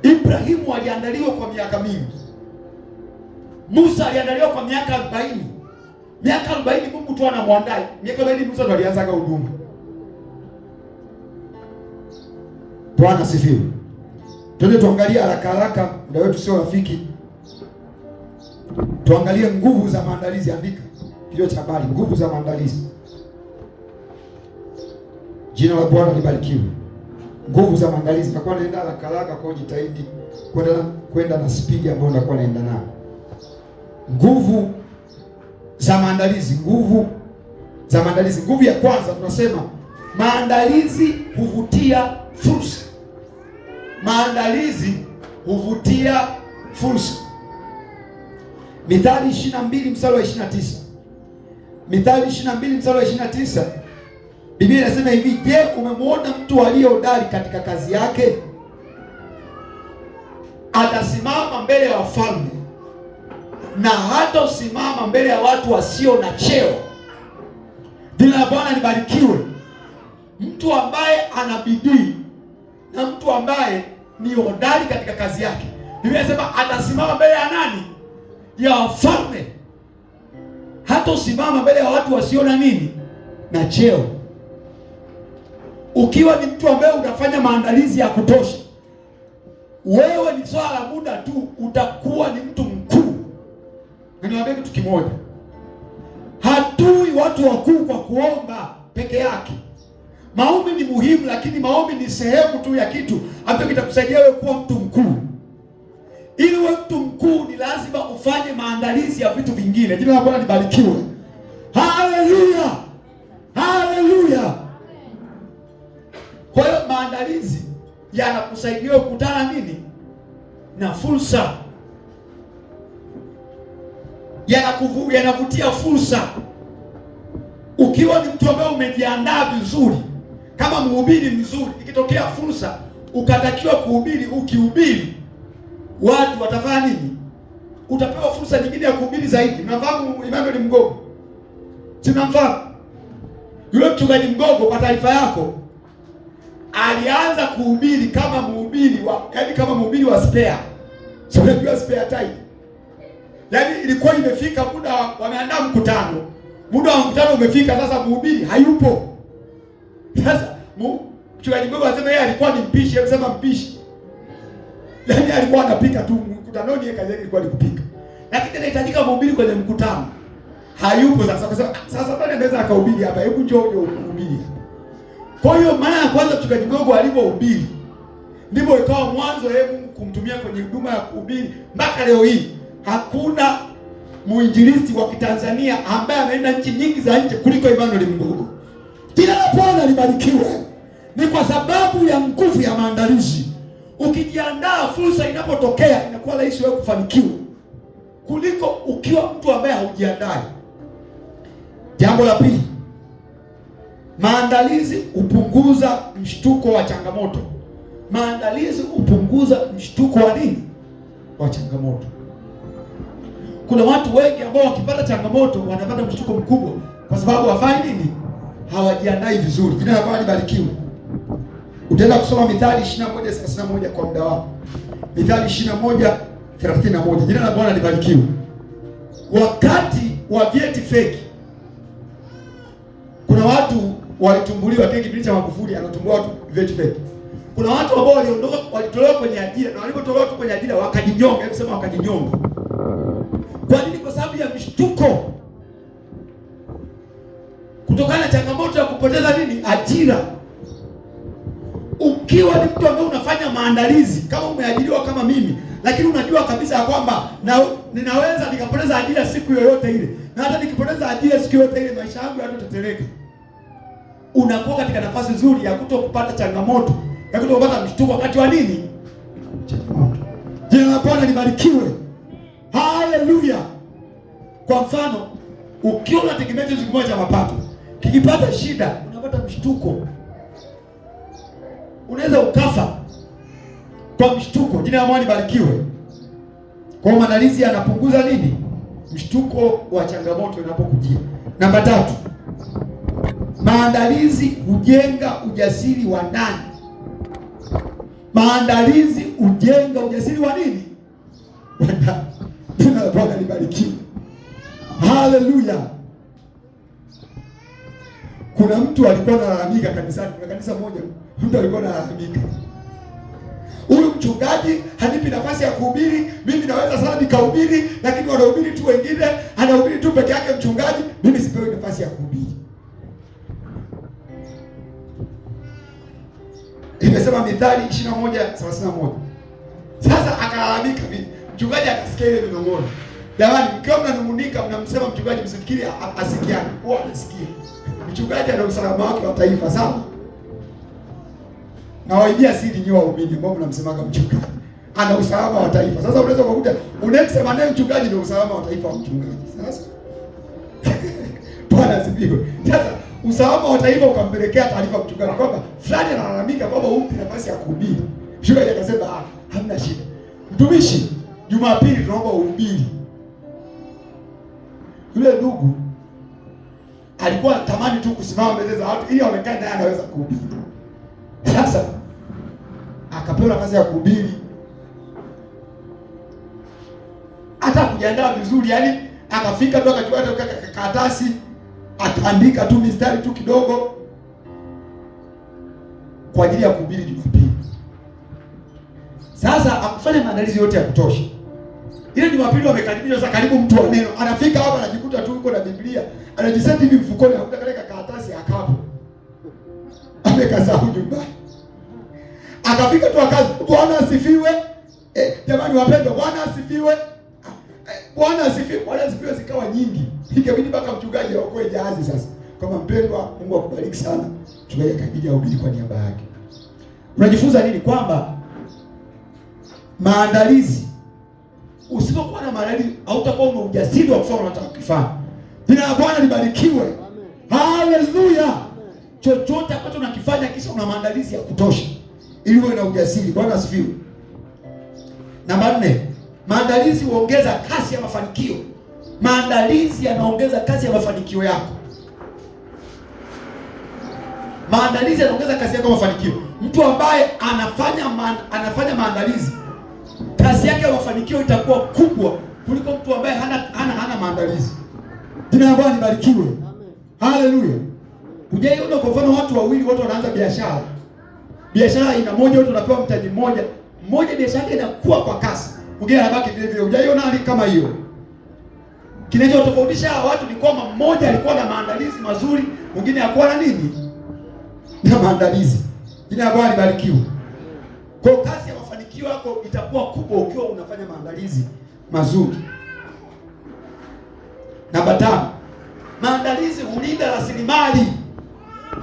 Ibrahimu aliandaliwa kwa miaka mingi. Musa aliandaliwa kwa miaka 40. Miaka 40 Mungu tu anamwandaa. Miaka 40 Musa ndo alianza huduma. Bwana sifiwe. Twende tuangalie haraka haraka, muda wetu sio rafiki. Tuangalie nguvu za maandalizi. Andika kichwa cha habari, nguvu za maandalizi. Jina la Bwana libarikiwe. Nguvu za maandalizi. Nakuwa naenda haraka haraka, kwa jitahidi kwenda na speed ambayo nakuwa naenda nayo. Nguvu za maandalizi. Nguvu za maandalizi. Nguvu ya kwanza tunasema maandalizi huvutia fursa. Maandalizi huvutia fursa. Mithali 22 mstari wa 29. Mithali 22 mstari wa 29. Biblia inasema hivi, je, umemwona mtu aliye hodari katika kazi yake? Atasimama mbele ya wafalme na hata usimama mbele ya watu wasio na cheo. Jina la Bwana libarikiwe. Mtu ambaye ana bidii na mtu ambaye ni hodari katika kazi yake, Biblia inasema atasimama mbele ya nani? Ya wafalme. Hata usimama mbele ya watu wasio na nini? Na cheo. Ukiwa ni mtu ambaye unafanya maandalizi ya kutosha, wewe ni swala la muda tu utakuwa ni mtu mkuu. Na niwaambie kitu kimoja, hatui watu wakuu kwa kuomba peke yake. Maombi ni muhimu, lakini maombi ni sehemu tu ya kitu ambacho kitakusaidia wewe kuwa mtu mkuu. Ili uwe mtu mkuu ni lazima ufanye maandalizi ya vitu vingine. Jina la Bwana libarikiwe. Haleluya. Haleluya. Kwa hiyo maandalizi yanakusaidia kukutana nini? Na fursa. Yanavutia fursa. Ukiwa ni mtu ambaye umejiandaa vizuri, kama mhubiri mzuri, ikitokea fursa ukatakiwa kuhubiri, ukihubiri watu watafanya nini? Utapewa fursa nyingine ya kuhubiri zaidi. Mnafahamu Emmanuel Mgogo? Tunamfahamu yule mchungaji Mgogo. Kwa taarifa yako, alianza kuhubiri kama mhubiri wa spare. Sio unajua spare time. Yaani ilikuwa imefika muda wameandaa mkutano. Muda wa mkutano umefika, sasa mhubiri hayupo. Sasa mchungaji Mgogo anasema yeye alikuwa ni mpishi, anasema mpishi. Yaani alikuwa anapika tu mkutanoni, yeye kazi yake ilikuwa ni kupika. Lakini inahitajika mhubiri kwenye mkutano. Hayupo sasa. Sasa bado anaweza akahubiri hapa. Hebu njoo uhubiri. Kwa hiyo mara ya kwanza mchungaji Mgogo alipohubiri, ndipo ikawa mwanzo yeye Mungu kumtumia kwenye huduma ya kuhubiri. Mpaka leo hii hakuna muinjilisti wa Kitanzania ambaye ameenda nchi nyingi za nje kuliko Emmanuel Mgogo. Jina la Bwana libarikiwe. Ni kwa sababu ya nguvu ya maandalizi. Ukijiandaa, fursa inapotokea inakuwa rahisi wewe kufanikiwa kuliko ukiwa mtu ambaye haujiandai. Jambo la pili, maandalizi hupunguza mshtuko wa changamoto. Maandalizi hupunguza mshtuko wa nini? Wa changamoto. Kuna watu wengi ambao wakipata changamoto wanapata mshtuko mkubwa kwa sababu hawafanyi nini? Hawajiandai vizuri. Jina la Bwana libarikiwe. Utaenda kusoma Mithali 21:31 kwa muda wako. Mithali 21:31. Jina la Bwana libarikiwe. Wakati wa vyeti feki, kuna watu walitumbuliwa kipindi cha Magufuli, anatumbua watu vyeti feki. Kuna watu ambao walitolewa kwenye ajira, na walipotolewa tu kwenye ajira wakajinyonga, hebu sema wakajinyonga. Kwa nini? Kwa sababu ya mshtuko. Kutokana na changamoto ya kupoteza nini? Ajira. Ukiwa ni mtu ambaye unafanya maandalizi, kama umeajiriwa kama mimi, lakini unajua kabisa ya kwamba ninaweza nikapoteza ajira siku yoyote ile, na hata nikipoteza ajira siku yoyote ile maisha yangu yatateteleka, unakuwa katika nafasi nzuri ya kutokupata changamoto, ya kutokupata mshtuko wakati wa nini? Changamoto. Jina la Bwana libarikiwe. Haleluya. Kwa mfano, ukiwa unategemea kitu kimoja cha mapato, kikipata shida unapata mshtuko. Unaweza ukafa kwa mshtuko. Jina la Bwana libarikiwe. Kwa maandalizi yanapunguza nini? Mshtuko wa changamoto inapokujia. Namba 3. Maandalizi hujenga ujasiri wa ndani. Maandalizi ujenga ujasiri wa nini? Jina la Bwana libarikiwe. Haleluya. Kuna mtu alikuwa analalamika kanisani, kuna kanisa moja, mtu alikuwa analalamika, huyu mchungaji hanipi nafasi ya kuhubiri, mimi naweza sana nikahubiri, lakini wanahubiri tu wengine, anahubiri tu peke yake mchungaji, mimi sipewi nafasi ya kuhubiri. Imesema Mithali 21:31. Sasa akalalamika vipi? Mchungaji akasikia ile minong'ono. Jamani, mkiwa mnanung'unika mnamsema mchungaji, msifikiri asikiani, huwa anasikia. Mchungaji ana usalama wake wa taifa, sawa? Na waibia siri nyoa waumini ambao mnamsemaga mchungaji ana usalama wa taifa. Sasa unaweza kukuta unayemsema naye mchungaji ndio usalama wa taifa wa mchungaji. Sasa Bwana asifiwe. Sasa usalama wa taifa ukampelekea taarifa mchungaji kwamba fulani analalamika kwamba humpi nafasi ya kuhubiri. Mchungaji akasema hamna shida, mtumishi, Jumapili tunaomba uhubiri. Yule ndugu alikuwa anatamani tu kusimama mbele za watu ili aonekane naye anaweza kuhubiri. Sasa akapewa nafasi ya kuhubiri, hata kujiandaa vizuri, yani akafika tu akachukua karatasi akaandika tu mistari tu kidogo kwa ajili ya kuhubiri Jumapili. Sasa akufanya maandalizi yote ya kutosha. Ile Jumapili wamekaribia sasa, karibu mtu wa neno anafika hapa, anajikuta tu yuko na Biblia, anajiseti hivi mfukoni, anakuta kale karatasi akapo amekasahau nyumbani. Akafika tu akazi, Bwana asifiwe. Jamani wapendwa, Bwana asifiwe. Bwana asifiwe, Bwana asifiwe zikawa nyingi. Ikabidi mpaka mchungaji aokoe jahazi sasa. Kama mpendwa, Mungu akubariki sana. Mchungaji akabidi ahubiri kwa niaba yake. Unajifunza nini? Kwamba maandalizi, usipokuwa na maandalizi hautakuwa una ujasiri wa kufanya unataka kufanya. Jina la Bwana libarikiwe. Haleluya. Chochote ambacho unakifanya kisha una maandalizi ya kutosha ili uwe na ujasiri. Bwana asifiwe. Namba 4, maandalizi huongeza kasi ya mafanikio. Maandalizi yanaongeza kasi ya mafanikio yako. Maandalizi yanaongeza kasi yako ya mafanikio. Mtu ambaye anafanya maandalizi, kasi yake ya mafanikio itakuwa kubwa kuliko mtu ambaye hana maandalizi. Jina la Bwana libarikiwe. Haleluya. Hujaiona kwa mfano watu wawili wote wanaanza biashara. Biashara ina moja, wote wanapewa mtaji mmoja. Mmoja biashara yake inakuwa kwa kasi, mwingine anabaki vile vile. Hujaiona hali kama hiyo? Kinachotofautisha watu ni kwamba mmoja alikuwa na maandalizi mazuri, mwingine hakuwa na nini? Na maandalizi. Jina la Bwana libarikiwe. Kwa kasi ya mafanikio yako itakuwa kubwa ukiwa unafanya maandalizi mazuri. Namba 5, maandalizi hulinda rasilimali.